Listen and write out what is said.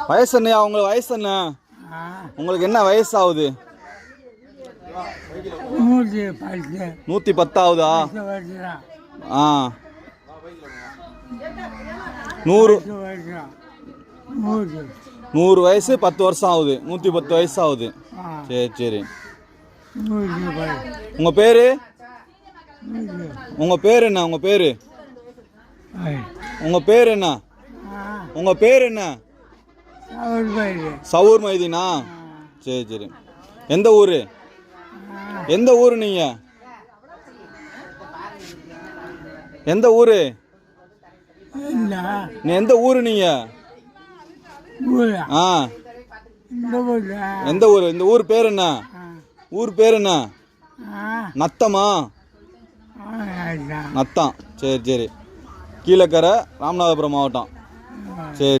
வயசு என்னையா உங்களுக்கு வயசு என்ன? உங்களுக்கு என்ன வயசு ஆகுது? 110 ஆகுதா? 100 வயசு 10 வருஷம் ஆகுது. 110 வயசு ஆகுது. சரி சரி. உங்க பேரு? உங்க பேர் என்ன? உங்க பேரு? உங்க பேர் என்ன? உங்க பேர் என்ன? சவுர் மைதீனா? சரி சரி. எந்த ஊரு? எந்த ஊரு நீங்க? எந்த ஊரு? நீ எந்த ஊரு நீங்க? எந்த ஊரு? இந்த ஊர் பேர் என்ன? ஊர் பேர் என்ன? நத்தமா? நத்தம். சரி சரி. கீழக்கரை, ராமநாதபுரம் மாவட்டம். சரி.